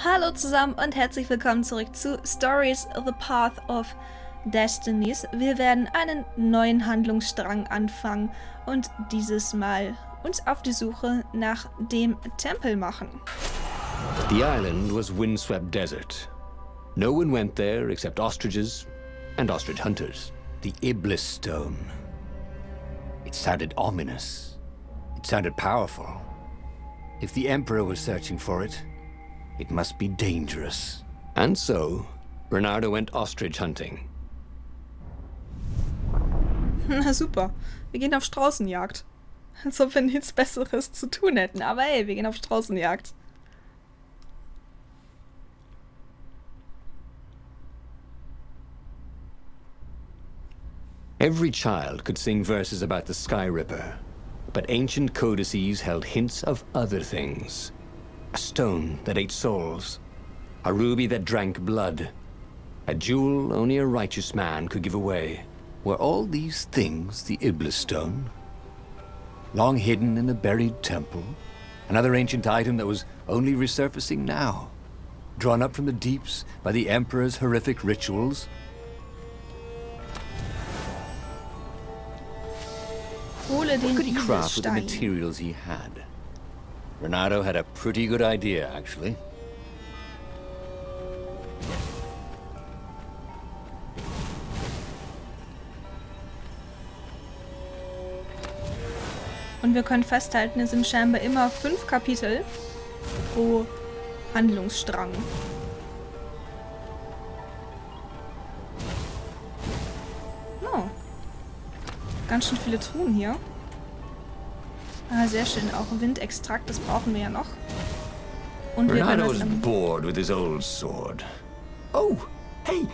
Hallo zusammen und herzlich willkommen zurück zu Stories The Path of Destinies. Wir werden einen neuen Handlungsstrang anfangen und dieses Mal uns auf die Suche nach dem Tempel machen. The island was windswept desert. No one went there except ostriches and ostrich hunters. The Iblis stone. It sounded ominous. It sounded powerful. If the Emperor was searching for it, it must be dangerous. And so, Reynardo went ostrich hunting. Na super, wir gehen auf Straußenjagd. Als ob wir nichts Besseres zu tun hätten, aber hey, wir gehen auf Straußenjagd. Every child could sing verses about the Sky Ripper, but ancient codices held hints of other things. A stone that ate souls, a ruby that drank blood, a jewel only a righteous man could give away. Were all these things the Iblis stone? Long hidden in a buried temple? Another ancient item that was only resurfacing now? Drawn up from the deeps by the Emperor's horrific rituals? Hole den What could he craft with the Iblisstein. materials he had? Reynardo had a pretty good idea, actually. Und wir können festhalten, es sind scheinbar immer 5 Kapitel pro Handlungsstrang. Oh. Ganz schön viele Truhen hier. Ah, sehr schön. Auch Windextrakt, das brauchen wir ja noch. Und wir können Reynardo das was bored with his old sword. Oh, hey,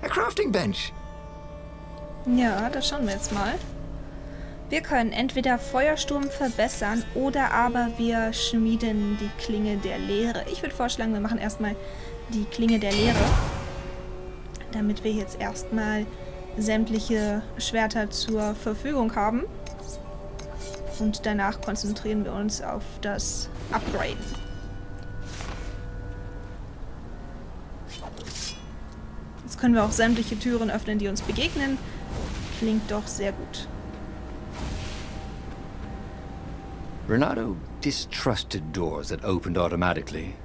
a crafting bench. Ja, das schauen wir jetzt mal. Wir können entweder Feuersturm verbessern oder aber wir schmieden die Klinge der Lehre. Ich würde vorschlagen, wir machen erstmal die Klinge der Lehre, damit wir jetzt erstmal sämtliche Schwerter zur Verfügung haben. Und danach konzentrieren wir uns auf das Upgraden. Jetzt können wir auch sämtliche Türen öffnen, die uns begegnen. Klingt doch sehr gut. Reynardo distrusted doors that opened automatically,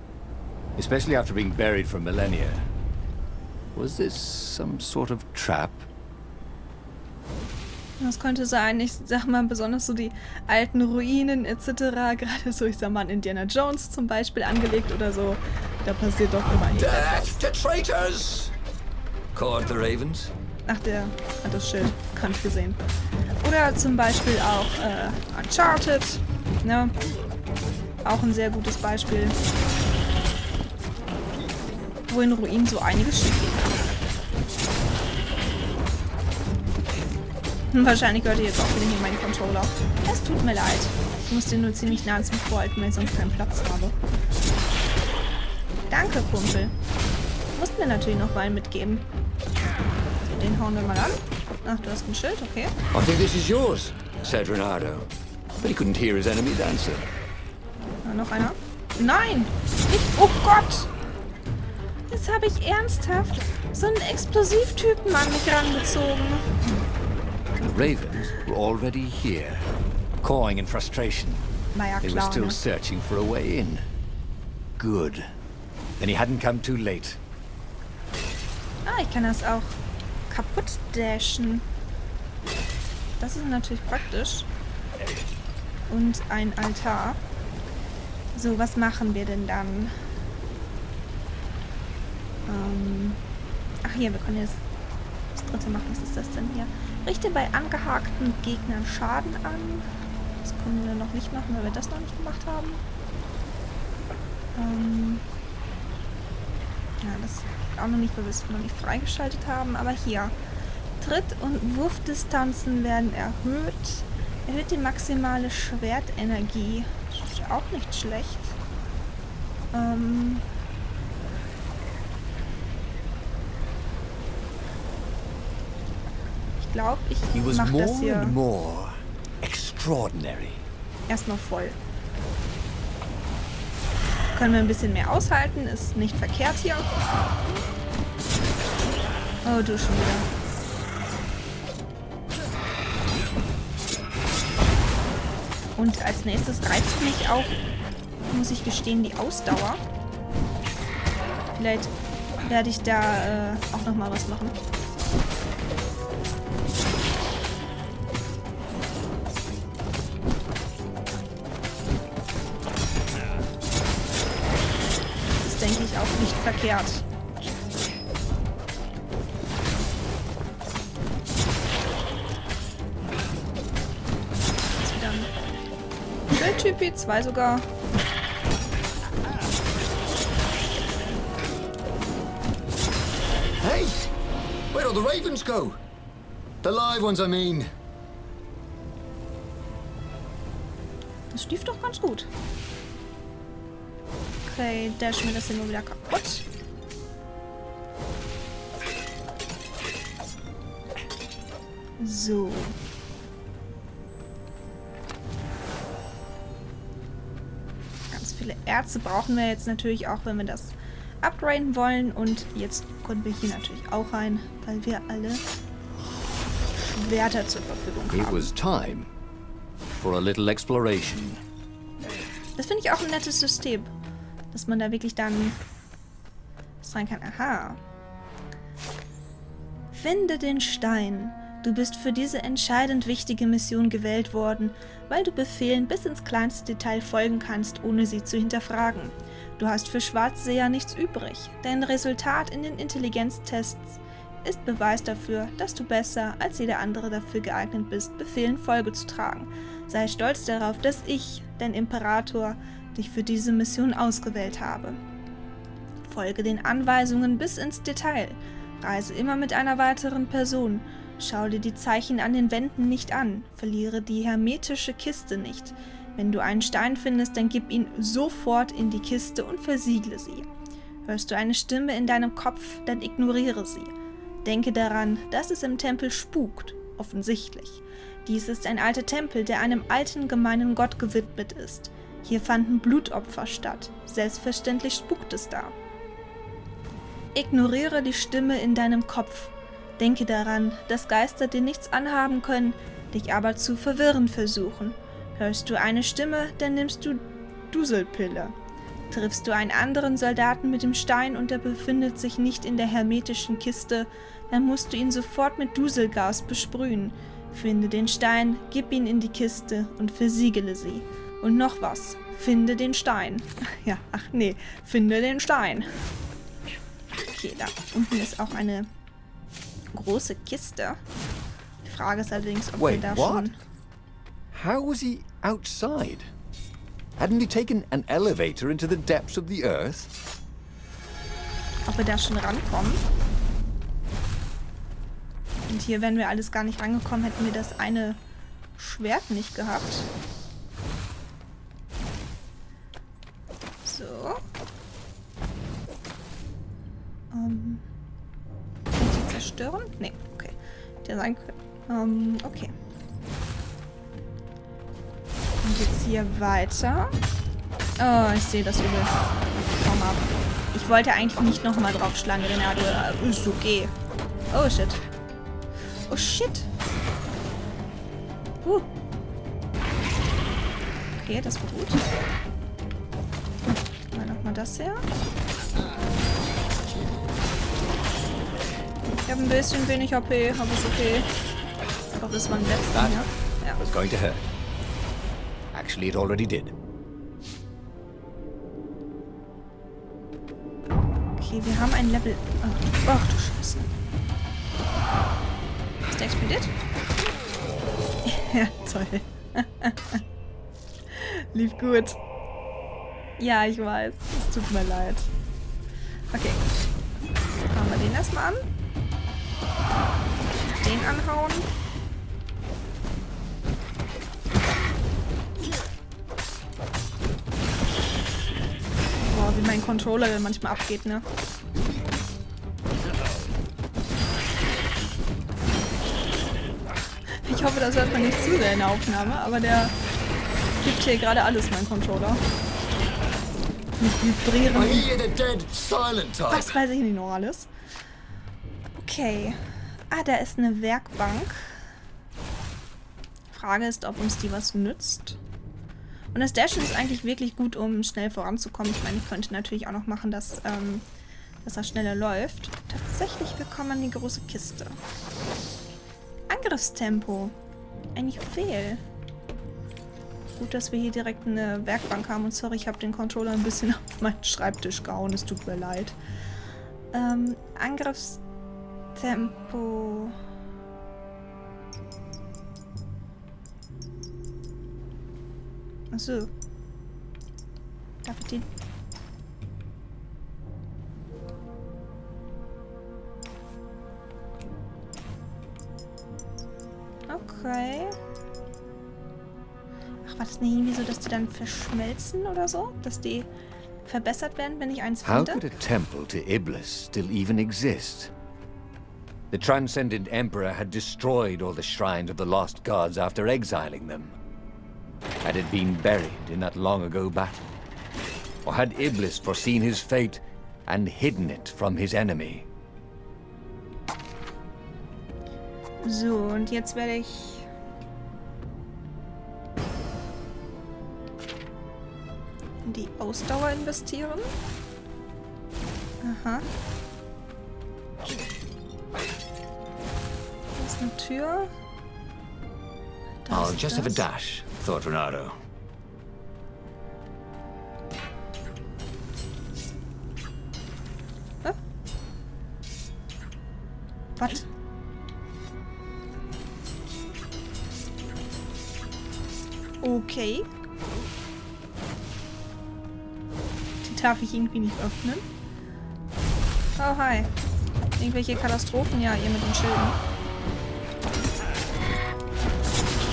especially after being buried for millennia. Was this some sort of trap? Das könnte sein, ich sag mal, besonders so die alten Ruinen etc., gerade so, ich sag mal, an Indiana Jones zum Beispiel angelegt oder so, da passiert doch immer irgendetwas. Death to traitors! Called the ravens. Ach, der hat das Schild, kann ich gesehen. Oder zum Beispiel auch Uncharted, ne? Auch ein sehr gutes Beispiel, wo in Ruinen so einiges schief geht. Wahrscheinlich hört ihr jetzt auch wieder hier meinen Controller. Es tut mir leid. Ich muss den nur ziemlich nah ans Mikro halten, weil ich sonst keinen Platz habe. Danke, Kumpel. Musst mir natürlich noch mal mitgeben. So, den hauen wir mal an. Ach, du hast ein Schild, okay. I think this is yours, said Reynardo. But he couldn't hear his enemy's answer. Noch einer? Nein! Nicht! Oh Gott! Jetzt habe ich ernsthaft so einen Explosivtypen an mich rangezogen. The ravens were already here, cawing in frustration. War ja They were klar, still ne? searching for a way in. Good. Then he hadn't come too late. Ah, ich kann das auch kaputt dashen. Das ist natürlich praktisch. Und ein Altar. So, was machen wir denn dann? Ach hier, wir können jetzt das dritte machen. Was ist das denn hier? Richte bei angehakten Gegnern Schaden an. Das können wir noch nicht machen, weil wir das noch nicht gemacht haben. Ja, das auch noch nicht, weil wir es noch nicht freigeschaltet haben. Aber hier. Tritt- und Wurfdistanzen werden erhöht. Erhöht die maximale Schwertenergie. Das ist auch nicht schlecht. Ich glaube, ich He was mache das more hier and more extraordinary. erstmal voll. können wir ein bisschen mehr aushalten. Ist nicht verkehrt hier. Oh, du schon wieder. Und als nächstes reizt mich auch, muss ich gestehen, die Ausdauer. Vielleicht werde ich da auch nochmal was machen. Das ist, denke ich, auch nicht verkehrt. Das ist wieder ein Schildtypi, 2 sogar. Hey! Where'd all the ravens go? The live ones, I mean. Das lief doch ganz gut. Okay, dash mir das hier nur wieder kaputt. So. Ganz viele Erze brauchen wir jetzt natürlich auch, wenn wir das upgraden wollen. Und jetzt können wir hier natürlich auch rein, weil wir alle Schwerter zur Verfügung It haben. was time for a little exploration. Das finde ich auch ein nettes System, dass man da wirklich dann rein kann. Aha. Finde den Stein. Du bist für diese entscheidend wichtige Mission gewählt worden, weil du Befehlen bis ins kleinste Detail folgen kannst, ohne sie zu hinterfragen. Du hast für Schwarzseher nichts übrig. Dein Resultat in den Intelligenztests ist Beweis dafür, dass du besser als jeder andere dafür geeignet bist, Befehlen Folge zu tragen. Sei stolz darauf, dass ich, dein Imperator, dich für diese Mission ausgewählt habe. Folge den Anweisungen bis ins Detail. Reise immer mit einer weiteren Person. Schau dir die Zeichen an den Wänden nicht an. Verliere die hermetische Kiste nicht. Wenn du einen Stein findest, dann gib ihn sofort in die Kiste und versiegle sie. Hörst du eine Stimme in deinem Kopf, dann ignoriere sie. Denke daran, dass es im Tempel spukt, offensichtlich. Dies ist ein alter Tempel, der einem alten, gemeinen Gott gewidmet ist. Hier fanden Blutopfer statt. Selbstverständlich spukt es da. Ignoriere die Stimme in deinem Kopf. Denke daran, dass Geister dir nichts anhaben können, dich aber zu verwirren versuchen. Hörst du eine Stimme, dann nimmst du Duselpille. Triffst du einen anderen Soldaten mit dem Stein und er befindet sich nicht in der hermetischen Kiste, dann musst du ihn sofort mit Duselgas besprühen. Finde den Stein, gib ihn in die Kiste und versiegele sie. Und noch was, finde den Stein. Ja, ach nee, finde den Stein. Okay, da unten ist auch eine große Kiste. Die Frage ist allerdings, ob wir da schon... How was he outside? Hadn't he taken an elevator into the depths of the earth? Ob wir da schon rankommen. Und hier wären wir alles gar nicht rangekommen, hätten wir das eine Schwert nicht gehabt. So. Kann ich die zerstören? Nee, okay. Der sein können. Okay. Und jetzt hier weiter. Oh, ich sehe das übel. Komm ab. Ich wollte eigentlich nicht nochmal draufschlagen, Reynardo. Ist okay. Oh, shit. Oh, shit. Okay, das war gut. Mal nochmal das her. Ich habe ein bisschen wenig HP, aber ist okay. Ich hoffe, das war ein letzter, ja? Ja. Was going to hurt. Actually, it already did. Okay, wir haben ein Level... Ach du Scheiße. Ist der explodiert? Ja, toll. Lief gut. Ja, ich weiß. Es tut mir leid. Okay. Schauen wir den erstmal an. Den anhauen. Boah, wie mein Controller manchmal abgeht, ne? Ich hoffe, das hört man nicht zu sehr in der Aufnahme, aber der gibt hier gerade alles, mein Controller. Mit vibrieren. I hear the dead silent type. Was weiß ich nicht noch alles? Okay. Ah, da ist eine Werkbank. Frage ist, ob uns die was nützt. Und das Dashen ist eigentlich wirklich gut, um schnell voranzukommen. Ich meine, ich könnte natürlich auch noch machen, dass er schneller läuft. Tatsächlich, wir kommen an die große Kiste. Angriffstempo. Ein Juwel. Gut, dass wir hier direkt eine Werkbank haben. Und sorry, ich habe den Controller ein bisschen auf meinen Schreibtisch gehauen. Es tut mir leid. Angriffstempo. Achso. Darf ich den? Okay. Ach, war das nicht irgendwie so, dass die dann verschmelzen oder so? Dass die verbessert werden, wenn ich eins How finde? could a temple to Iblis still even exist? The transcendent emperor had destroyed all the shrines of the lost gods after exiling them. Had it been buried in that long-ago battle? Or had Iblis foreseen his fate and hidden it from his enemy? So, und jetzt werde ich... in die Ausdauer investieren. Aha. Hier ist eine Tür. Da I'll ist just have a das. dash, thought Reynardo. Was? Okay. Die darf ich irgendwie nicht öffnen. Oh, hi. Irgendwelche Katastrophen? Ja, ihr mit den Schilden.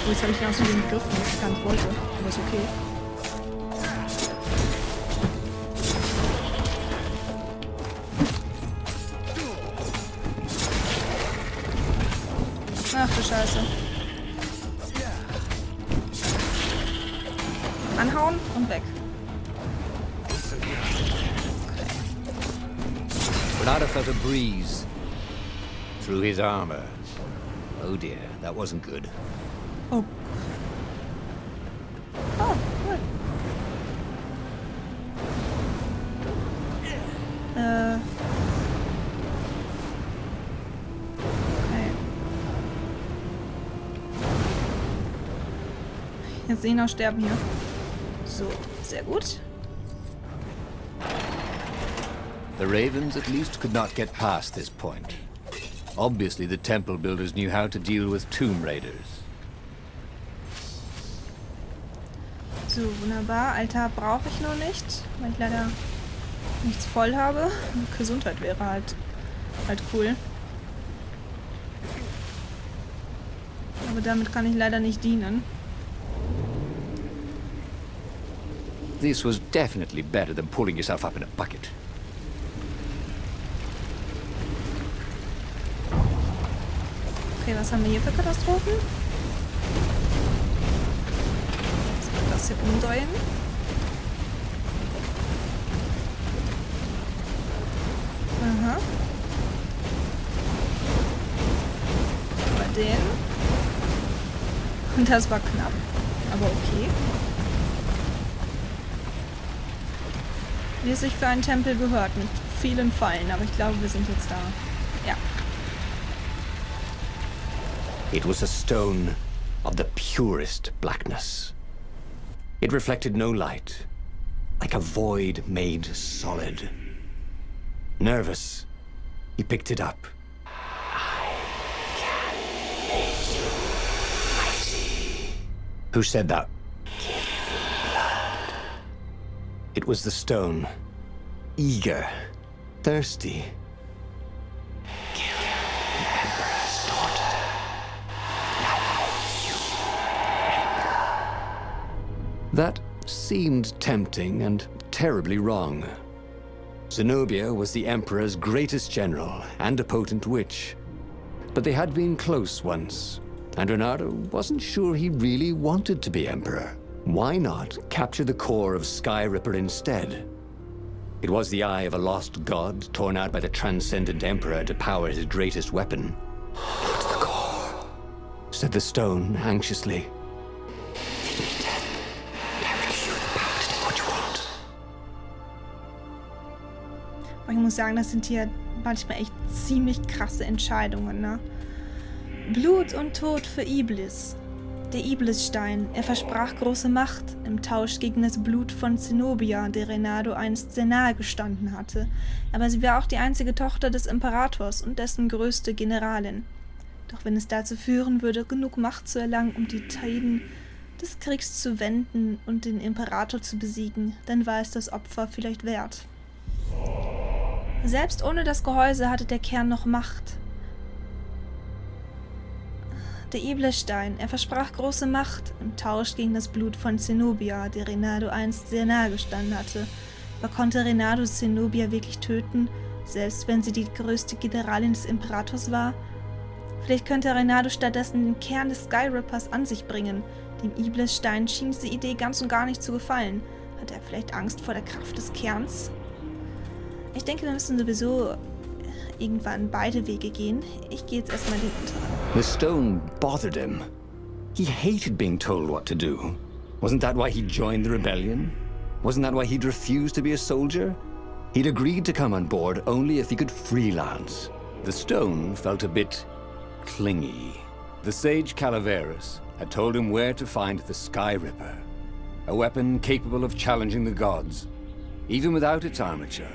Oh, jetzt habe ich ganz so den gegriffen, was ich gar nicht wollte. Aber ist okay. Ach du Scheiße. Anhauen und weg. Reynardo felt a breeze through his armor. Oh dear, that wasn't good. Oh. Oh, cool. Okay. Jetzt sehe ich noch sterben hier. So, sehr gut. The Ravens at least could not get past this point. Obviously, the temple builders knew how to deal with tomb raiders. So, wunderbar. Altar brauche ich noch nicht, weil ich leider nichts voll habe. Gesundheit wäre halt cool. Aber damit kann ich leider nicht dienen. This was definitely better than pulling yourself up in a bucket. Okay, was haben wir hier für Katastrophen? Das hier umdrehen. Aha. Bei den. Und das war knapp. Aber okay. Wie es sich für einen Tempel gehört, mit vielen Fallen. Aber ich glaube, wir sind jetzt da. Ja. It was a stone of the purest blackness. It reflected no light, like a void made solid. Nervous, he picked it up. Who said that? It was the stone. Eager, thirsty. That seemed tempting and terribly wrong. Zenobia was the Emperor's greatest general and a potent witch. But they had been close once, and Reynardo wasn't sure he really wanted to be Emperor. Why not capture the core of Skyripper instead? It was the eye of a lost god, torn out by the transcendent emperor to power his greatest weapon. It's the core, Said the stone anxiously. Aber ich muss sagen, das sind hier manchmal echt ziemlich krasse Entscheidungen, ne? Blut und Tod für Iblis. Der Iblisstein, er versprach große Macht im Tausch gegen das Blut von Zenobia, der Reynardo einst sehr nahe gestanden hatte. Aber sie war auch die einzige Tochter des Imperators und dessen größte Generalin. Doch wenn es dazu führen würde, genug Macht zu erlangen, um die Tiden des Kriegs zu wenden und den Imperator zu besiegen, dann war es das Opfer vielleicht wert. Selbst ohne das Gehäuse hatte der Kern noch Macht. Der Iblisstein, er versprach große Macht im Tausch gegen das Blut von Zenobia, der Reynardo einst sehr nahe gestanden hatte. Aber konnte Reynardo Zenobia wirklich töten, selbst wenn sie die größte Generalin des Imperators war? Vielleicht könnte Reynardo stattdessen den Kern des Skyrippers an sich bringen. Dem Iblisstein schien diese Idee ganz und gar nicht zu gefallen. Hatte er vielleicht Angst vor der Kraft des Kerns? Ich denke, wir müssen sowieso irgendwann beide Wege gehen. Ich gehe jetzt erstmal den unteren. The stone bothered him. He hated being told what to do. Wasn't that why he joined the rebellion? Wasn't that why he'd refused to be a soldier? He'd agreed to come on board only if he could freelance. The stone felt a bit clingy. The sage Calaveras had told him where to find the Sky Ripper, a weapon capable of challenging the gods. Even without its armature,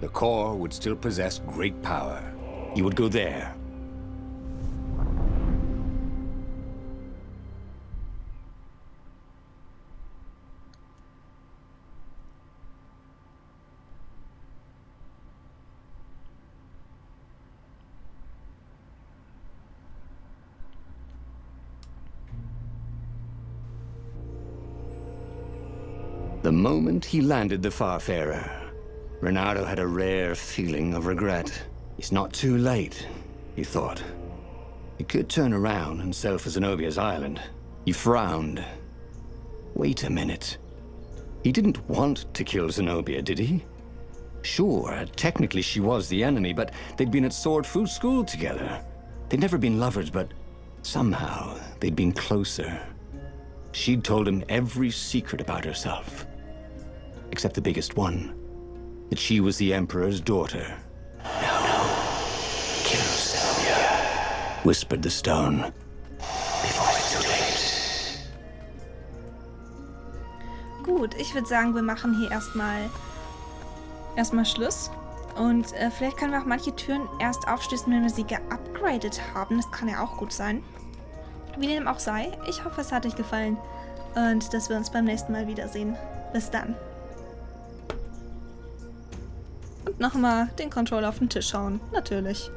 the core would still possess great power. He would go there. The moment he landed the Farfarer, Reynardo had a rare feeling of regret. It's not too late, he thought. He could turn around and sail for Zenobia's island. He frowned. Wait a minute. He didn't want to kill Zenobia, did he? Sure, technically she was the enemy, but they'd been at Sword Food School together. They'd never been lovers, but somehow they'd been closer. She'd told him every secret about herself. Except the biggest one. That she was the Emperor's daughter. No. Kill Zenobia, whispered the stone. Before it's too late. Gut, ich würde sagen, wir machen hier erstmal Schluss. Und vielleicht können wir auch manche Türen erst aufschließen, wenn wir sie geupgradet haben. Das kann ja auch gut sein. Wie dem auch sei, ich hoffe, es hat euch gefallen. Und dass wir uns beim nächsten Mal wiedersehen. Bis dann. Und nochmal den Controller auf den Tisch hauen. Natürlich.